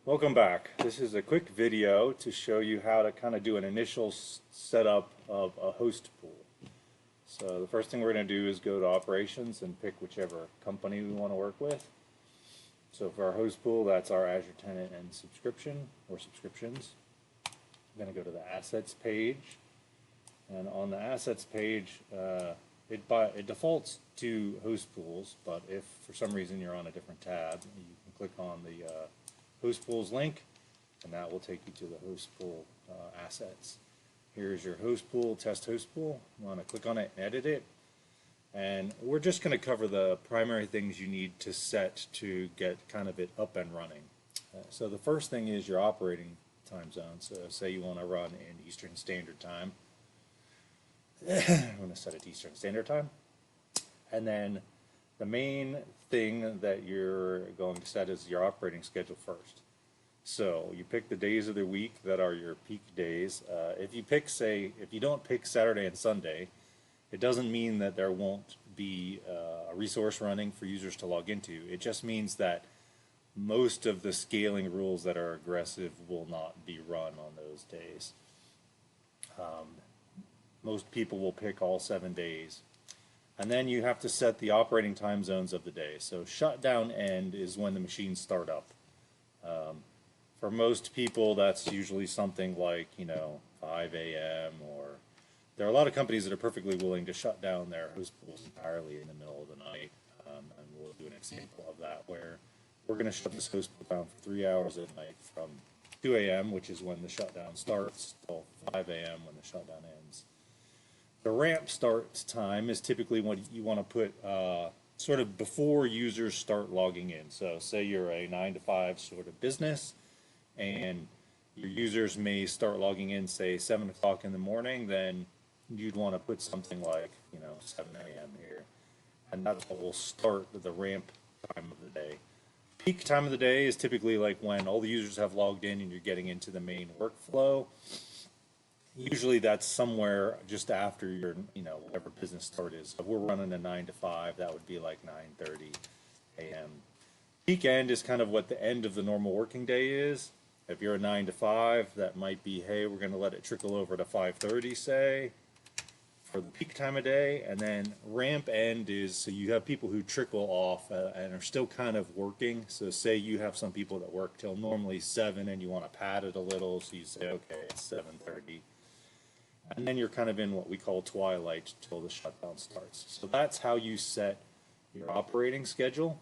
Welcome back. This is a quick video to show you how to kind of do an initial setup of a host pool. So the first thing we're going to do is go to operations and pick whichever company we want to work with. So for our host pool, that's our Azure tenant and subscription or subscriptions. I'm going to go to the assets page, and on the assets page it defaults to host pools, but if for some reason you're on a different tab, you can click on the host pools link, and that will take you to the host pool assets. Here's your host pool, test host pool. You want to click on it and edit it, and we're just going to cover the primary things you need to set to get kind of it up and running. So the first thing is your operating time zone. So say you want to run in Eastern Standard Time. I'm going to set it to Eastern Standard Time, and then the main thing that you're going to set is your operating schedule first. So you pick the days of the week that are your peak days. If you don't pick Saturday and Sunday, it doesn't mean that there won't be a resource running for users to log into. It just means that most of the scaling rules that are aggressive will not be run on those days. Most people will pick all 7 days. And then you have to set the operating time zones of the day. So shutdown end is when the machines start up. For most people, that's usually something like 5 a.m. or there are a lot of companies that are perfectly willing to shut down their host pools entirely in the middle of the night. And we'll do an example of that where we're going to shut this host pool down for 3 hours at night from 2 a.m., which is when the shutdown starts, till 5 a.m. when the shutdown ends. The ramp start time is typically what you want to put sort of before users start logging in. So say you're a 9 to 5 sort of business, and your users may start logging in, say 7 o'clock in the morning, then you'd want to put something like 7 a.m. here, and that's what will start the ramp time of the day. Peak time of the day is typically like when all the users have logged in and you're getting into the main workflow. Usually that's somewhere just after your, whatever business start is. So if we're running a 9 to 5, that would be like 9:30 a.m. Peak end is kind of what the end of the normal working day is. If you're a 9 to 5, that might be, hey, we're going to let it trickle over to 5:30, say, for the peak time of day. And then ramp end is, so you have people who trickle off and are still kind of working. So say you have some people that work till normally 7 and you want to pad it a little, so you say, okay, it's 7:30. And then you're kind of in what we call twilight till the shutdown starts. So that's how you set your operating schedule.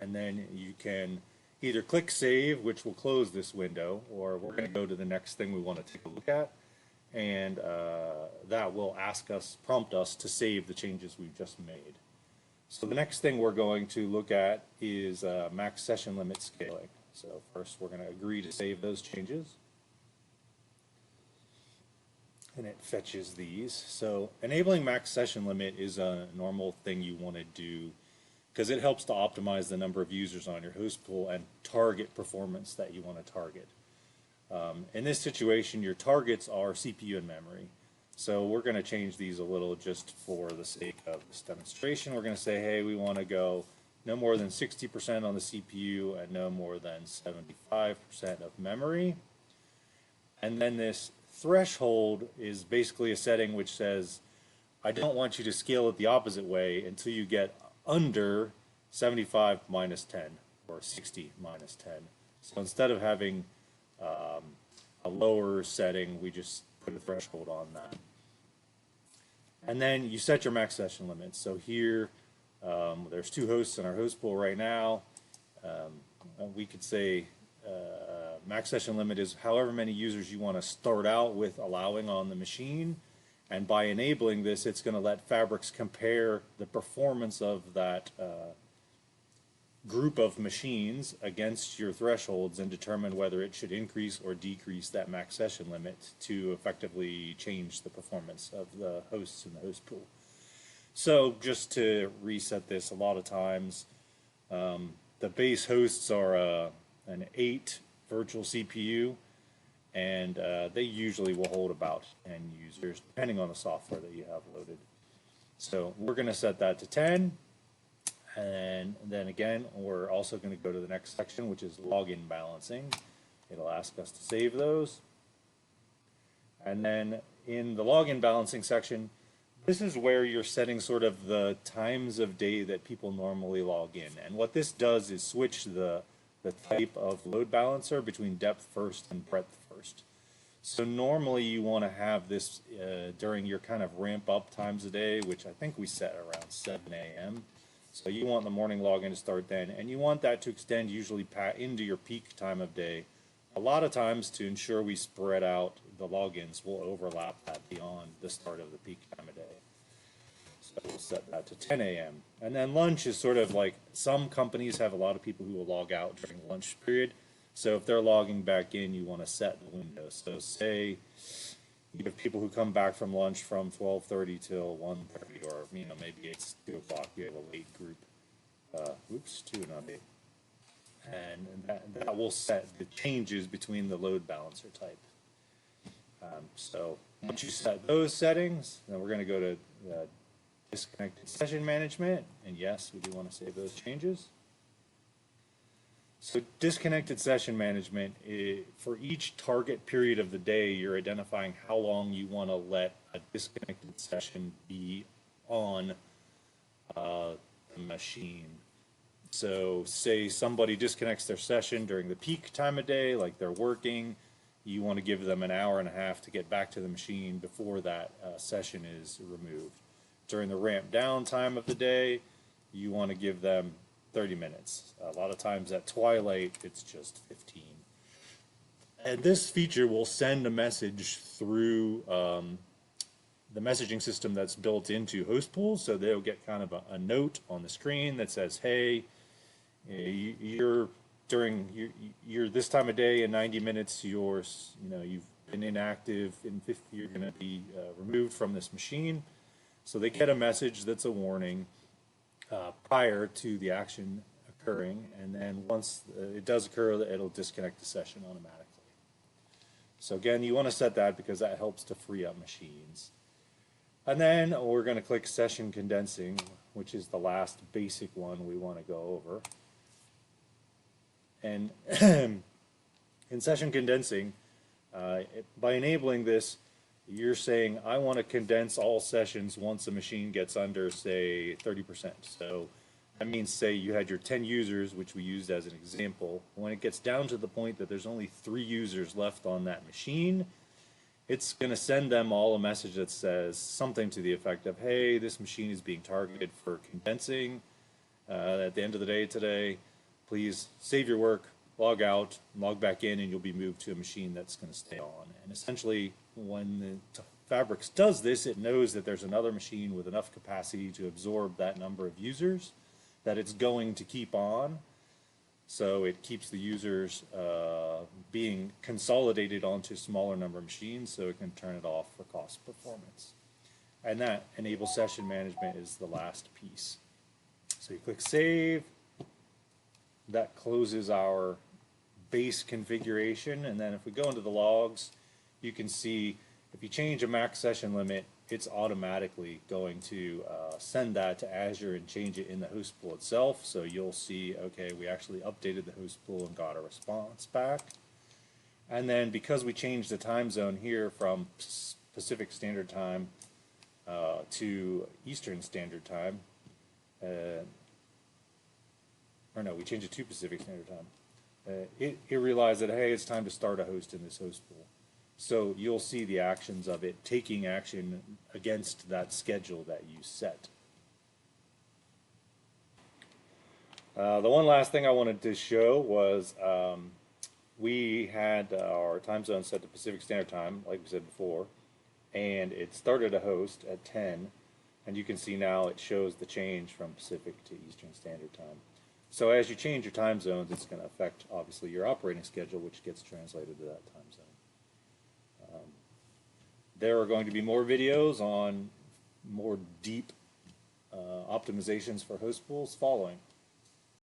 And then you can either click save, which will close this window, or we're going to go to the next thing we want to take a look at. And that will prompt us to save the changes we've just made. So the next thing we're going to look at is max session limit scaling. So first we're going to agree to save those changes. And it fetches these. So enabling max session limit is a normal thing you want to do because it helps to optimize the number of users on your host pool and target performance that you want to target. In this situation, your targets are CPU and memory. So we're going to change these a little just for the sake of this demonstration. We're going to say, hey, we want to go no more than 60% on the CPU and no more than 75% of memory. And then this threshold is basically a setting which says, I don't want you to scale it the opposite way until you get under 75 minus 10 or 60 minus 10. So instead of having a lower setting, we just put a threshold on that. And then you set your max session limits. So here, there's 2 hosts in our host pool right now. We could say max session limit is however many users you want to start out with allowing on the machine. And by enabling this, it's going to let Fabrics compare the performance of that group of machines against your thresholds and determine whether it should increase or decrease that max session limit to effectively change the performance of the hosts in the host pool. So just to reset this, a lot of times the base hosts are an 8 virtual CPU, and they usually will hold about 10 users depending on the software that you have loaded. So we're going to set that to 10, And then again, we're also going to go to the next section, which is login balancing. It'll ask us to save those. And then in the login balancing section, this is where you're setting sort of the times of day that people normally log in. And what this does is switch the type of load balancer between depth first and breadth first. So normally you want to have this during your kind of ramp up times a day, which I think we set around 7 a.m. So you want the morning login to start then, and you want that to extend usually into your peak time of day. A lot of times, to ensure we spread out the logins, will overlap that beyond the start of the peak time of day. So we'll set that to 10 a.m. And then lunch is sort of like, some companies have a lot of people who will log out during the lunch period. So if they're logging back in, you want to set the window. So say you have people who come back from lunch from 12:30 till 1:30, or maybe it's 2 o'clock. You have a late group. Oops, 2 not 8. And that will set the changes between the load balancer type. So once you set those settings, then we're going to go to disconnected session management, and yes, we do want to save those changes. So disconnected session management, for each target period of the day, you're identifying how long you want to let a disconnected session be on the machine. So say somebody disconnects their session during the peak time of day, like they're working, you want to give them an hour and a half to get back to the machine before that session is removed. During the ramp down time of the day, you want to give them 30 minutes. A lot of times at twilight, it's just 15. And this feature will send a message through the messaging system that's built into host pools. So they'll get kind of a note on the screen that says, hey, you're this time of day in 90 minutes, you've been inactive, you're going to be removed from this machine. So they get a message that's a warning prior to the action occurring, and then once it does occur, it'll disconnect the session automatically. So again, you want to set that because that helps to free up machines. And then we're going to click session condensing, which is the last basic one we want to go over. And in session condensing, by enabling this, you're saying, I want to condense all sessions once a machine gets under, say, 30%. So that means, say, you had your 10 users, which we used as an example. When it gets down to the point that there's only 3 users left on that machine, it's going to send them all a message that says something to the effect of, hey, this machine is being targeted for condensing at the end of the day today. Please save your work, log out, log back in, and you'll be moved to a machine that's going to stay on. And essentially, when the Fabrics does this, it knows that there's another machine with enough capacity to absorb that number of users that it's going to keep on. So it keeps the users being consolidated onto a smaller number of machines, so it can turn it off for cost performance. And that enable session management is the last piece. So you click save. That closes our base configuration, and then if we go into the logs, you can see if you change a max session limit, it's automatically going to send that to Azure and change it in the host pool itself. So you'll see, okay, we actually updated the host pool and got a response back. And then because we changed the time zone here from Pacific Standard Time to Eastern Standard Time, or no, we changed it to Pacific Standard Time. It realized that, hey, it's time to start a host in this host pool. So you'll see the actions of it taking action against that schedule that you set. The one last thing I wanted to show was we had our time zone set to Pacific Standard Time, like we said before, and it started a host at 10, and you can see now it shows the change from Pacific to Eastern Standard Time. So as you change your time zones, it's going to affect, obviously, your operating schedule, which gets translated to that time zone. There are going to be more videos on more deep optimizations for host pools following.